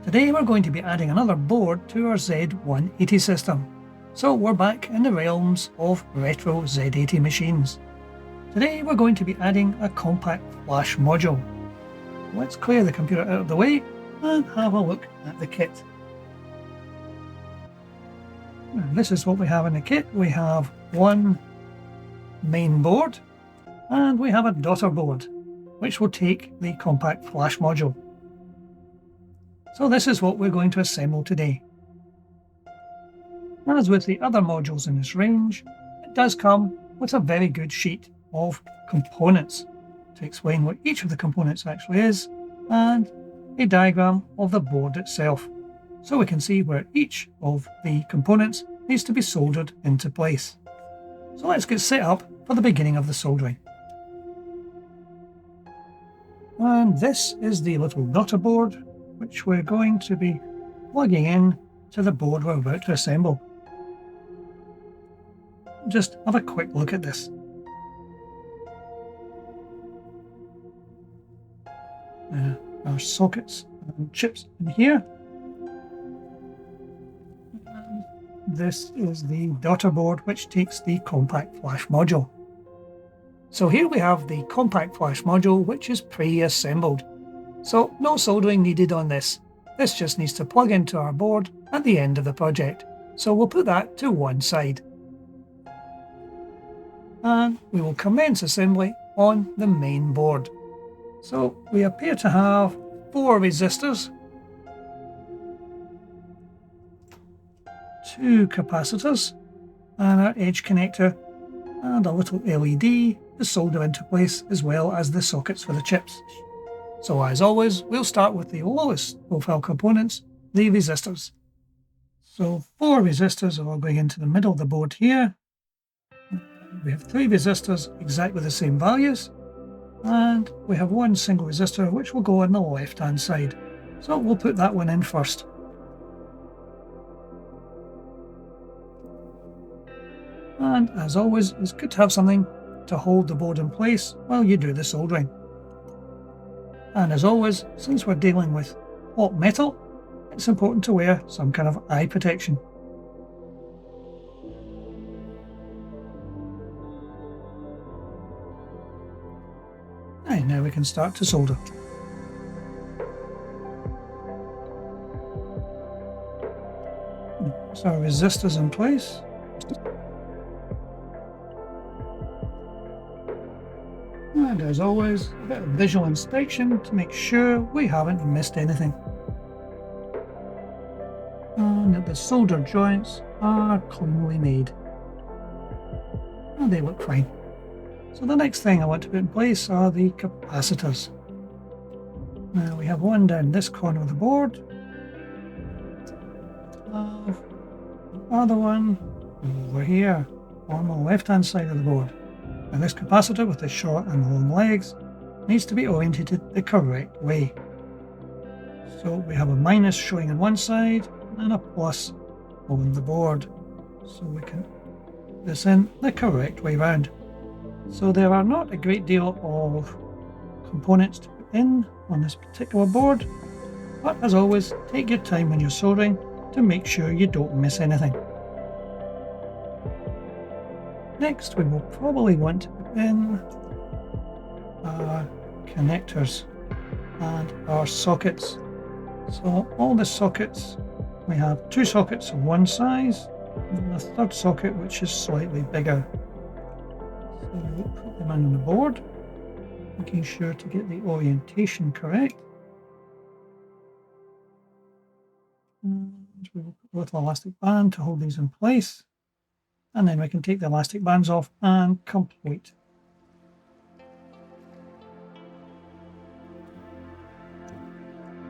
Today we're going to be adding another board to our Z180 system. So we're back in the realms of retro Z80 machines. Today we're going to be adding a compact flash module. Let's clear the computer out of the way and have a look at the kit. And this is what we have in the kit. We have one main board and we have a daughter board which will take the compact flash module. So this is what we're going to assemble today. As with the other modules in this range, it does come with a very good sheet of components to explain what each of the components actually is and a diagram of the board itself, so we can see where each of the components needs to be soldered into place. So let's get set up for the beginning of the soldering. And this is the little daughter board which we're going to be plugging in to the board we're about to assemble. Just have a quick look at this. Our sockets and chips in here. And this is the daughter board which takes the compact flash module. So here we have the compact flash module which is pre-assembled. So no soldering needed on this. This just needs to plug into our board at the end of the project. So we'll put that to one side. And we will commence assembly on the main board. So we appear to have 4 resistors, 2 capacitors, and our edge connector, and a little LED to solder into place, as well as the sockets for the chips. So as always, we'll start with the lowest profile components, the resistors. So 4 resistors are all going into the middle of the board here. We have 3 resistors exactly the same values, and we have 1 single resistor which will go on the left hand side. So we'll put that one in first. And as always, it's good to have something to hold the board in place while you do the soldering. And as always, since we're dealing with hot metal, it's important to wear some kind of eye protection. And now we can start to solder. So our resistors in place. And as always, a bit of visual inspection to make sure we haven't missed anything. And that the solder joints are cleanly made. And they look fine. So the next thing I want to put in place are the capacitors. Now we have one down this corner of the board. The other one over here on the left hand side of the board. Now this capacitor with the short and long legs needs to be oriented the correct way. So we have a minus showing on one side and a plus on the board. So we can put this in the correct way round. So there are not a great deal of components to put in on this particular board, but as always, take your time when you're soldering to make sure you don't miss anything. Next, we will probably want to put in our connectors and our sockets. So all the sockets, we have 2 sockets of one size and a third socket which is slightly bigger. So we'll put them on the board, making sure to get the orientation correct. And we will put a little elastic band to hold these in place. And then we can take the elastic bands off and complete.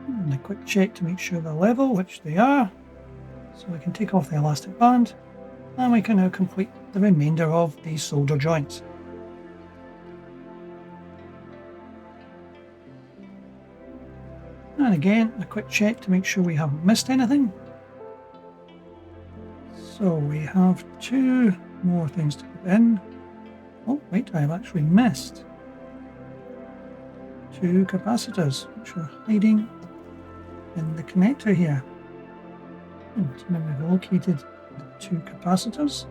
And a quick check to make sure they're level, which they are. So we can take off the elastic band and we can now complete the remainder of these solder joints. And again, a quick check to make sure we haven't missed anything. So we have 2 more things to put in. Oh wait, I've actually missed 2 capacitors which are hiding in the connector here. And now we've located the two capacitors.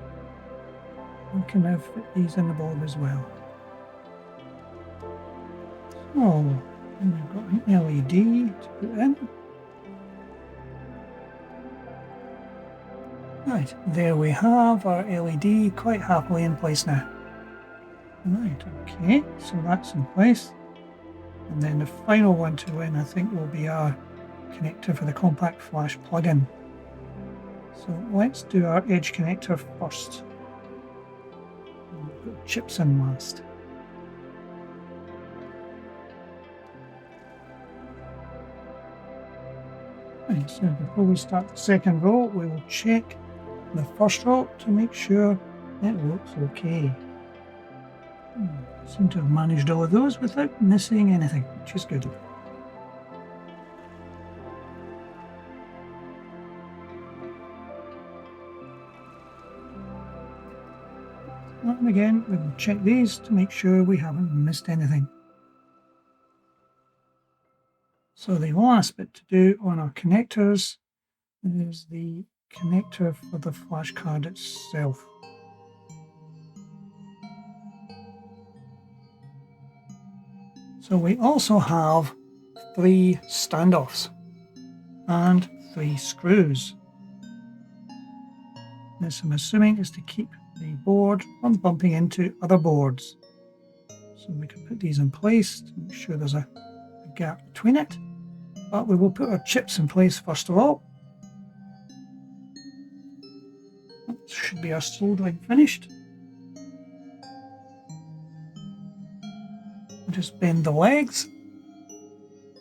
We can now fit these in the board as well. So, and we've got an LED to put in. Right, there we have our LED quite happily in place now. Right, okay, so that's in place. And then the final one to win, I think, will be our connector for the compact flash plug-in. So let's do our edge connector first. We'll put chips in last. Right, so before we start the second row, we will check the first row to make sure it looks okay. Seem to have managed all of those without missing anything, which is good. And again, we will check these to make sure we haven't missed anything. So the last bit to do on our connectors is the connector for the flash card itself. So we also have 3 standoffs and 3 screws. This, I'm assuming, is to keep the board from bumping into other boards. So we can put these in place to make sure there's a gap between it. But we will put our chips in place first of all. That should be our soldering finished. Just bend the legs,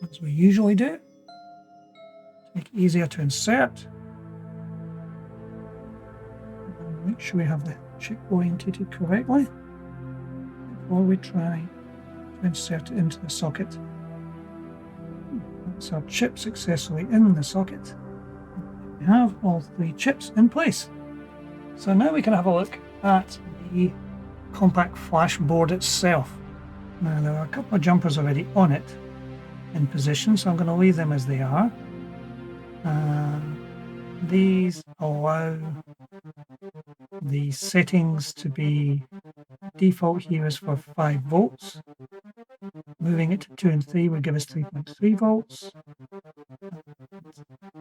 as we usually do, to make it easier to insert. And make sure we have the chip orientated correctly before we try to insert it into the socket. That's our chip successfully in the socket. We have all 3 chips in place. So now we can have a look at the compact flash board itself. Now there are a couple of jumpers already on it in position, so I'm going to leave them as they are. These allow the settings to be default here is for 5 volts. Moving it to 2 and 3 would give us 3.3 volts.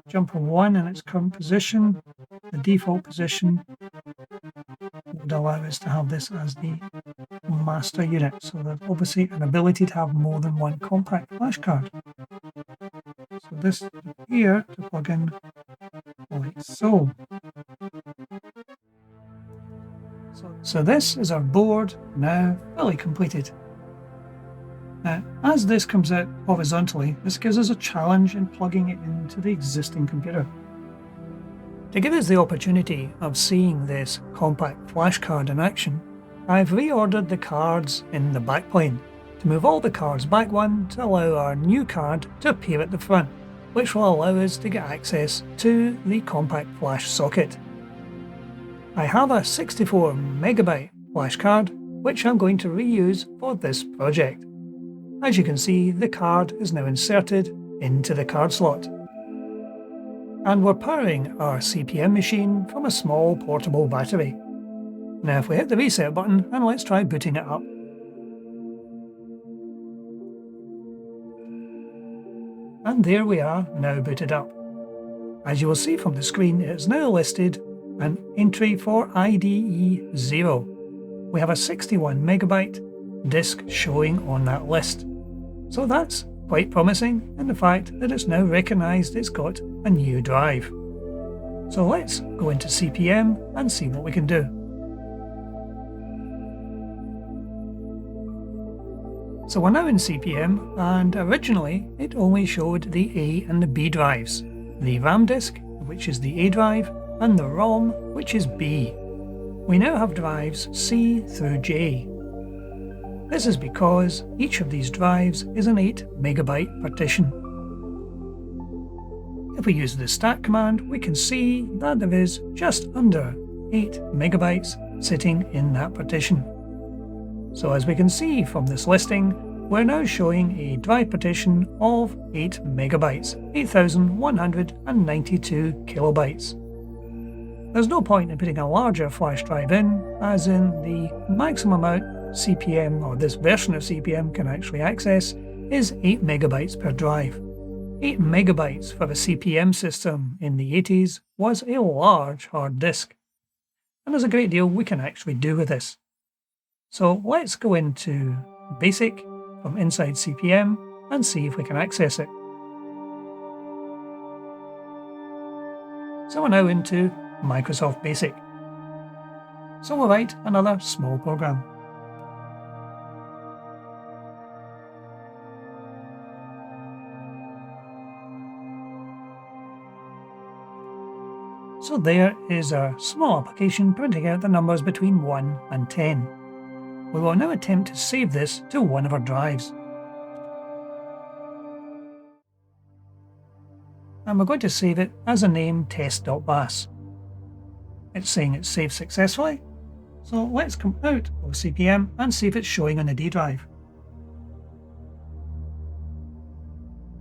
Jumper 1 in its current position, the default position, would allow us to have this as the master unit. So there's obviously an ability to have more than one compact flash card. So this is here to plug in like so. So this is our board now fully completed. Now, as this comes out horizontally, this gives us a challenge in plugging it into the existing computer. To give us the opportunity of seeing this compact flash card in action, I've reordered the cards in the backplane to move all the cards back one to allow our new card to appear at the front, which will allow us to get access to the compact flash socket. I have a 64 megabyte flash card, which I'm going to reuse for this project. As you can see, the card is now inserted into the card slot. And we're powering our CPM machine from a small portable battery. Now if we hit the reset button and let's try booting it up. And there we are, now booted up. As you will see from the screen, it is now listed an entry for IDE 0. We have a 61 megabyte disk showing on that list. So that's quite promising in the fact that it's now recognised it's got a new drive. So let's go into CPM and see what we can do. So we're now in CPM, and originally it only showed the A and the B drives, the RAM disk, which is the A drive, and the ROM, which is B. We now have drives C through J. This is because each of these drives is an 8 megabyte partition. If we use the stat command, we can see that there is just under 8 megabytes sitting in that partition. So as we can see from this listing, we're now showing a drive partition of 8 megabytes, 8192 kilobytes. There's no point in putting a larger flash drive in, as in the maximum amount CPM, or this version of CPM, can actually access is 8 megabytes per drive. 8 megabytes for a CPM system in the 80s was a large hard disk. And there's a great deal we can actually do with this. So let's go into Basic from inside CPM and see if we can access it. So we're now into Microsoft Basic. So we'll write another small program. So there is our small application printing out the numbers between 1 and 10. We will now attempt to save this to one of our drives. And we're going to save it as a name test.bas. It's saying it's saved successfully, so let's come out of CPM and see if it's showing on the D drive.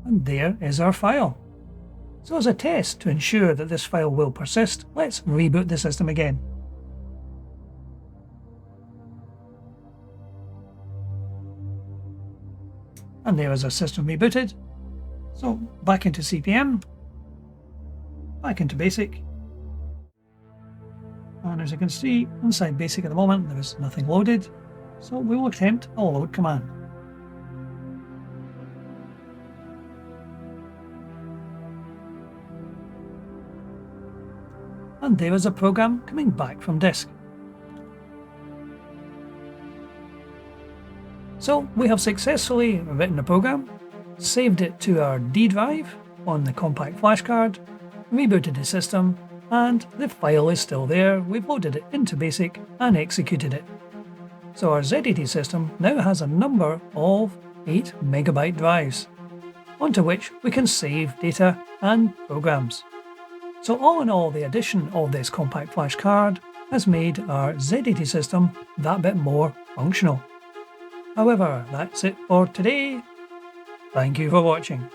And there is our file. So as a test to ensure that this file will persist, let's reboot the system again. And there is our system rebooted. So back into CPM, back into Basic. And as you can see, inside Basic at the moment, there is nothing loaded. So we will attempt a load command. And there is a program coming back from disk. So we have successfully written a program, saved it to our D drive on the compact flash card, rebooted the system, and the file is still there. We've loaded it into Basic and executed it. So our Z80 system now has a number of 8 megabyte drives, onto which we can save data and programs. So all in all, the addition of this compact flash card has made our Z80 system that bit more functional. However, that's it for today. Thank you for watching.